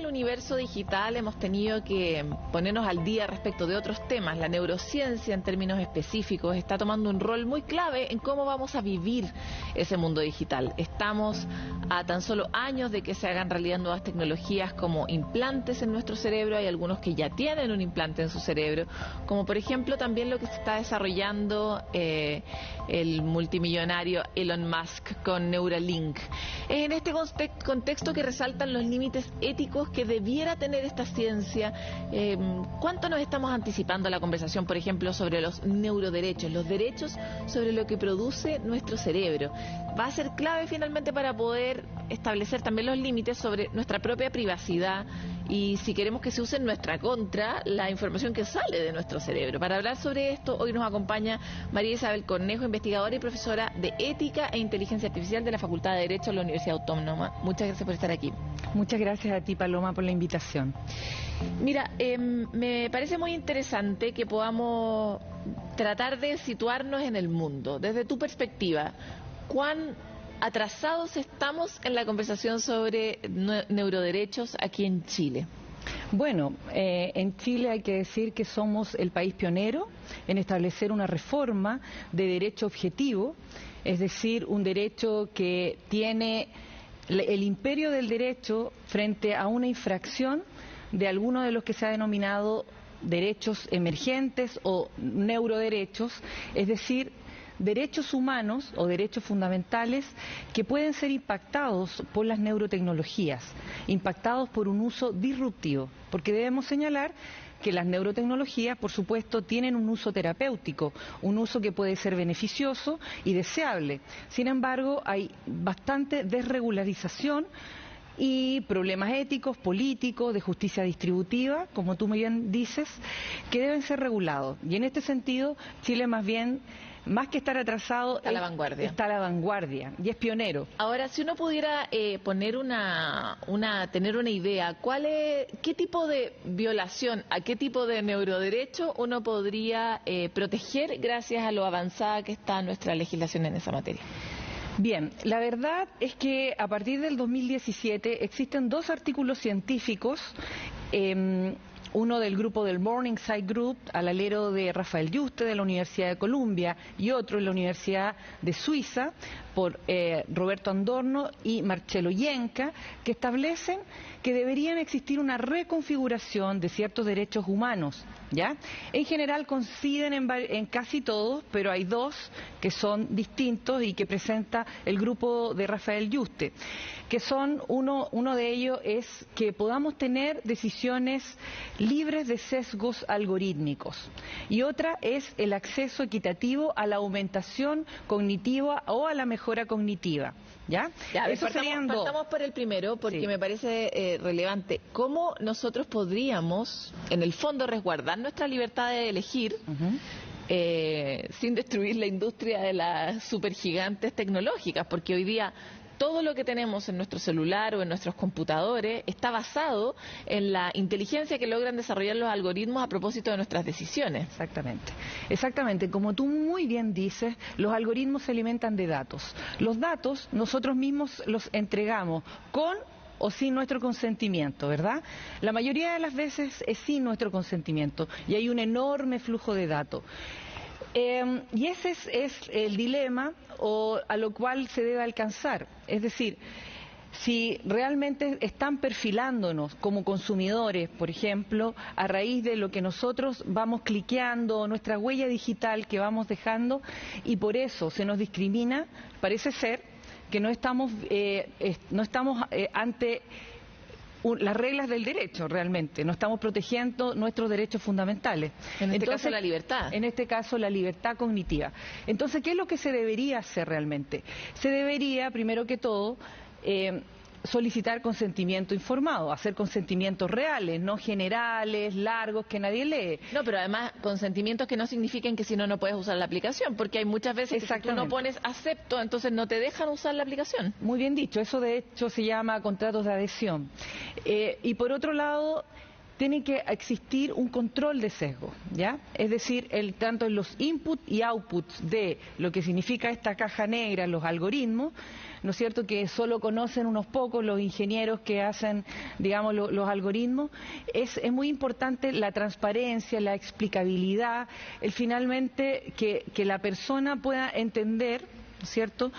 el universo digital hemos tenido que ponernos al día respecto de otros temas. La neurociencia, en términos específicos, está tomando un rol muy clave en cómo vamos a vivir ese mundo digital. Estamos a tan solo años de que se hagan realidad nuevas tecnologías como implantes en nuestro cerebro. Hay algunos que ya tienen un implante en su cerebro, como por ejemplo también lo que se está desarrollando el multimillonario Elon Musk con Neuralink. En este contexto que resaltan los límites éticos que debiera tener esta ciencia, ¿cuánto nos estamos anticipando a la conversación, por ejemplo, sobre los neuroderechos, los derechos sobre lo que produce nuestro cerebro? Va a ser clave finalmente para poder establecer también los límites sobre nuestra propia privacidad y si queremos que se use en nuestra contra la información que sale de nuestro cerebro. Para hablar sobre esto, hoy nos acompaña María Isabel Cornejo, investigadora y profesora de Ética e Inteligencia Artificial de la Facultad de Derecho de la Universidad Autónoma. Muchas gracias por estar aquí. Muchas gracias a ti, Paloma, por la invitación. Mira, me parece muy interesante que podamos tratar de situarnos en el mundo. Desde tu perspectiva, ¿cuán atrasados estamos en la conversación sobre neuroderechos aquí en Chile? Bueno, en Chile hay que decir que somos el país pionero en establecer una reforma de derecho objetivo, es decir, un derecho que tiene el imperio del derecho frente a una infracción de alguno de los que se ha denominado derechos emergentes o neuroderechos, es decir, derechos humanos o derechos fundamentales que pueden ser impactados por las neurotecnologías, impactados por un uso disruptivo, porque debemos señalar que las neurotecnologías, por supuesto, tienen un uso terapéutico, un uso que puede ser beneficioso y deseable. Sin embargo, hay bastante desregularización y problemas éticos, políticos, de justicia distributiva, como tú muy bien dices, que deben ser regulados. Y en este sentido, Chile más que estar atrasado, está a la vanguardia. Está a la vanguardia y es pionero. Ahora, si uno pudiera poner tener una idea, ¿qué tipo de violación, a qué tipo de neuroderecho uno podría proteger gracias a lo avanzada que está nuestra legislación en esa materia? Bien, la verdad es que a partir del 2017 existen dos artículos científicos, uno del grupo del Morningside Group, al alero de Rafael Yuste de la Universidad de Columbia, y otro en la Universidad de Suiza, por Roberto Andorno y Marcello Yenca, que establecen que deberían existir una reconfiguración de ciertos derechos humanos, ¿ya? En general coinciden en casi todos, pero hay dos que son distintos y que presenta el grupo de Rafael Yuste, que son, uno de ellos es que podamos tener decisiones libres de sesgos algorítmicos, y otra es el acceso equitativo a la aumentación cognitiva o a la mejora cognitiva. ¿Ya? Partamos por el primero, porque sí, me parece relevante. ¿Cómo nosotros podríamos, en el fondo, resguardar nuestra libertad de elegir sin destruir la industria de las supergigantes tecnológicas? Porque hoy día todo lo que tenemos en nuestro celular o en nuestros computadores está basado en la inteligencia que logran desarrollar los algoritmos a propósito de nuestras decisiones. Exactamente. Como tú muy bien dices, los algoritmos se alimentan de datos. Los datos nosotros mismos los entregamos con o sin nuestro consentimiento, ¿verdad? La mayoría de las veces es sin nuestro consentimiento y hay un enorme flujo de datos. Y ese es el dilema a lo cual se debe alcanzar. Es decir, si realmente están perfilándonos como consumidores, por ejemplo, a raíz de lo que nosotros vamos cliqueando, nuestra huella digital que vamos dejando, y por eso se nos discrimina, parece ser que no estamos ante las reglas del derecho realmente, no estamos protegiendo nuestros derechos fundamentales. En este caso la libertad. En este caso la libertad cognitiva. Entonces, ¿qué es lo que se debería hacer realmente? Se debería, primero que todo, solicitar consentimiento informado, hacer consentimientos reales, no generales, largos, que nadie lee. No, pero además consentimientos que no signifiquen que si no, no puedes usar la aplicación, porque hay muchas veces que si tú no pones acepto, entonces no te dejan usar la aplicación. Muy bien dicho, eso de hecho se llama contratos de adhesión. Y por otro lado, tiene que existir un control de sesgo, ¿ya? Es decir, tanto en los inputs y outputs de lo que significa esta caja negra, los algoritmos, ¿no es cierto?, que solo conocen unos pocos los ingenieros que hacen, digamos, los algoritmos. Es muy importante la transparencia, la explicabilidad, finalmente que la persona pueda entender, ¿no es cierto?,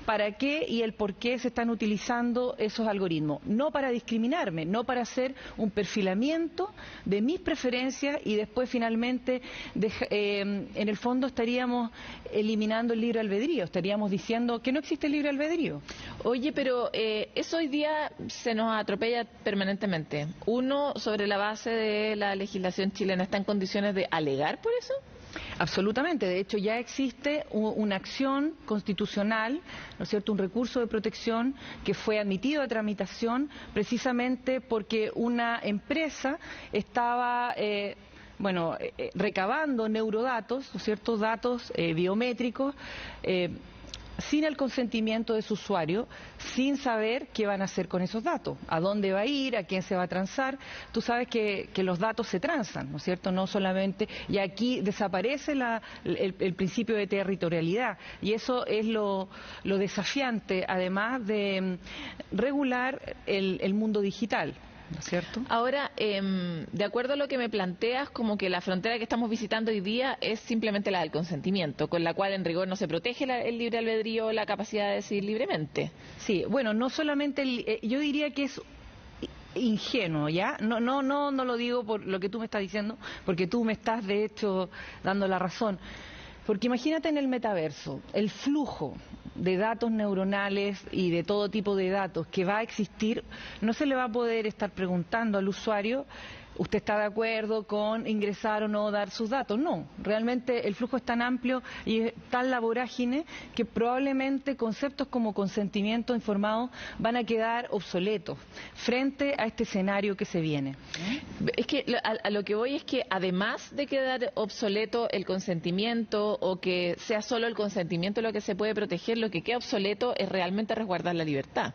para qué y el por qué se están utilizando esos algoritmos. No para discriminarme, no para hacer un perfilamiento de mis preferencias y después finalmente, en el fondo estaríamos eliminando el libre albedrío, estaríamos diciendo que no existe el libre albedrío. Oye, pero eso hoy día se nos atropella permanentemente. ¿Uno, sobre la base de la legislación chilena, está en condiciones de alegar por eso? Absolutamente, de hecho ya existe una acción constitucional, ¿no es cierto?, un recurso de protección que fue admitido a tramitación precisamente porque una empresa estaba recabando neurodatos, ¿no es cierto?, datos biométricos, sin el consentimiento de su usuario, sin saber qué van a hacer con esos datos, a dónde va a ir, a quién se va a transar. Tú sabes que los datos se transan, ¿no es cierto?, no solamente, y aquí desaparece el principio de territorialidad, y eso es lo desafiante, además de regular el mundo digital, ¿no es cierto? Ahora, de acuerdo a lo que me planteas, como que la frontera que estamos visitando hoy día es simplemente la del consentimiento, con la cual en rigor no se protege el libre albedrío, la capacidad de decidir libremente. Sí, bueno, no solamente, yo diría que es ingenuo, ¿ya? No lo digo por lo que tú me estás diciendo, porque tú me estás de hecho dando la razón. Porque imagínate en el metaverso, el flujo de datos neuronales y de todo tipo de datos que va a existir, no se le va a poder estar preguntando al usuario, ¿usted está de acuerdo con ingresar o no dar sus datos? No, realmente el flujo es tan amplio y es tan la vorágine que probablemente conceptos como consentimiento informado van a quedar obsoletos frente a este escenario que se viene. Es que a lo que voy es que además de quedar obsoleto el consentimiento o que sea solo el consentimiento lo que se puede proteger, lo que queda obsoleto es realmente resguardar la libertad.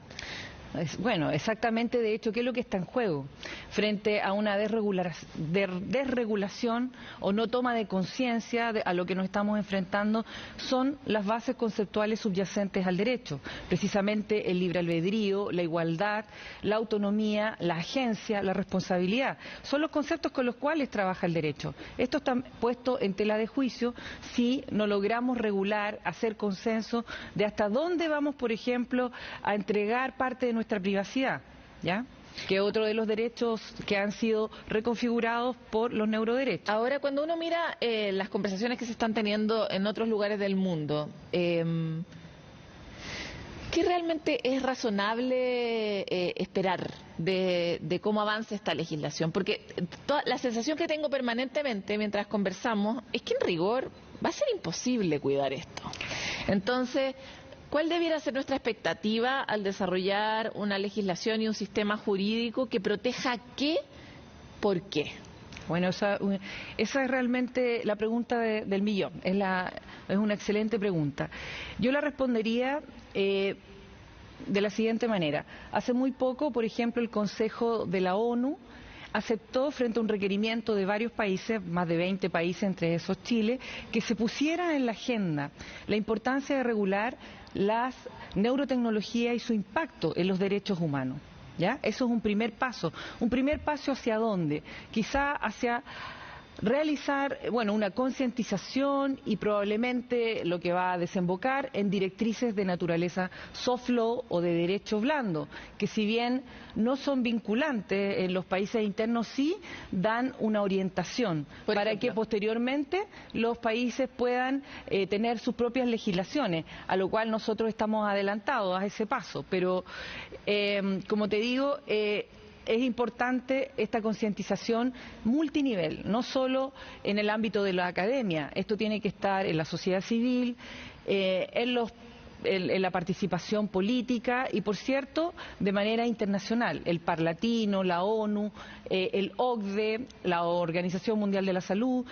Bueno, exactamente, de hecho, ¿qué es lo que está en juego? Frente a una desregulación o no toma de conciencia a lo que nos estamos enfrentando, son las bases conceptuales subyacentes al derecho, precisamente el libre albedrío, la igualdad, la autonomía, la agencia, la responsabilidad. Son los conceptos con los cuales trabaja el derecho. Esto está puesto en tela de juicio si no logramos regular, hacer consenso de hasta dónde vamos, por ejemplo, a entregar parte de nuestra privacidad, ¿ya? Que otro de los derechos que han sido reconfigurados por los neuroderechos. Ahora, cuando uno mira las conversaciones que se están teniendo en otros lugares del mundo, ¿qué realmente es razonable esperar de cómo avance esta legislación? Porque la sensación que tengo permanentemente mientras conversamos es que en rigor va a ser imposible cuidar esto. Entonces, ¿cuál debiera ser nuestra expectativa al desarrollar una legislación y un sistema jurídico que proteja qué, por qué? Bueno, esa es realmente la pregunta del millón. Es una excelente pregunta. Yo la respondería de la siguiente manera. Hace muy poco, por ejemplo, el Consejo de la ONU aceptó, frente a un requerimiento de varios países, más de 20 países, entre esos Chile, que se pusiera en la agenda la importancia de regular las neurotecnologías y su impacto en los derechos humanos, ¿ya? Eso es un primer paso. ¿Un primer paso hacia dónde? Quizá hacia realizar, una concientización y probablemente lo que va a desembocar en directrices de naturaleza soft law o de derecho blando, que si bien no son vinculantes en los países internos, sí dan una orientación para que posteriormente los países puedan tener sus propias legislaciones, a lo cual nosotros estamos adelantados a ese paso. Pero, como te digo, es importante esta concientización multinivel, no solo en el ámbito de la academia. Esto tiene que estar en la sociedad civil, en la participación política y, por cierto, de manera internacional. El Parlatino, la ONU, el OCDE, la Organización Mundial de la Salud,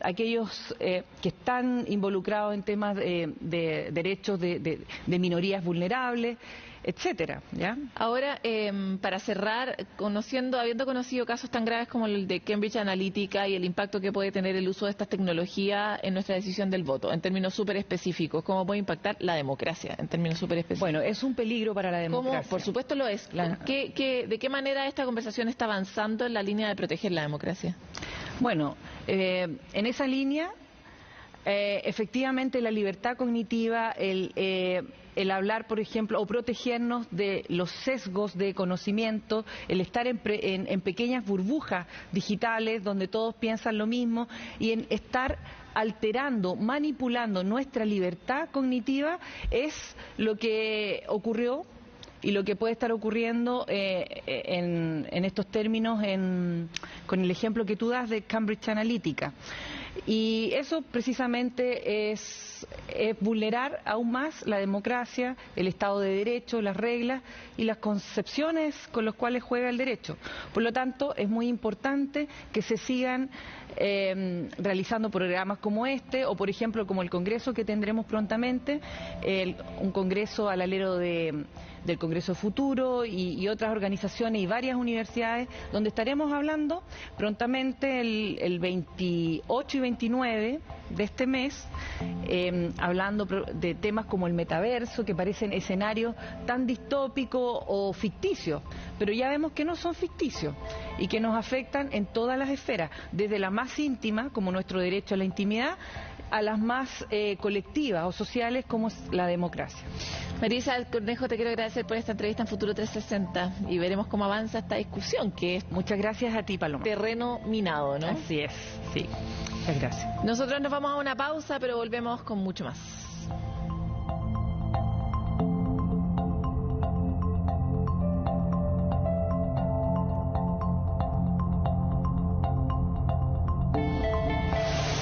aquellos que están involucrados en temas de derechos de minorías vulnerables. etcétera, ¿ya? Ahora, para cerrar, habiendo conocido casos tan graves como el de Cambridge Analytica y el impacto que puede tener el uso de estas tecnologías en nuestra decisión del voto, en términos súper específicos, ¿cómo puede impactar la democracia en términos súper específicos? Bueno, es un peligro para la democracia. Por supuesto lo es. ¿De qué manera esta conversación está avanzando en la línea de proteger la democracia? Bueno, en esa línea, efectivamente la libertad cognitiva, el hablar, por ejemplo, o protegernos de los sesgos de conocimiento, el estar en pequeñas burbujas digitales donde todos piensan lo mismo y en estar alterando, manipulando nuestra libertad cognitiva es lo que ocurrió y lo que puede estar ocurriendo en estos términos con el ejemplo que tú das de Cambridge Analytica. Y eso precisamente es vulnerar aún más la democracia, el Estado de Derecho, las reglas y las concepciones con las cuales juega el derecho. Por lo tanto, es muy importante que se sigan realizando programas como este o, por ejemplo, como el Congreso que tendremos prontamente, un Congreso al alero del Congreso Futuro y otras organizaciones y varias universidades donde estaremos hablando prontamente el 28 y 29 de este mes, hablando de temas como el metaverso, que parecen escenarios tan distópicos o ficticios, pero ya vemos que no son ficticios y que nos afectan en todas las esferas, desde la más íntima, como nuestro derecho a la intimidad, a las más colectivas o sociales, como es la democracia. María Isabel Cornejo, te quiero agradecer por esta entrevista en Futuro 360 y veremos cómo avanza esta discusión, que es muchas gracias a ti, Paloma. Terreno minado, ¿no? Así es, sí. Muchas gracias. Nosotros nos vamos a una pausa, pero volvemos con mucho más.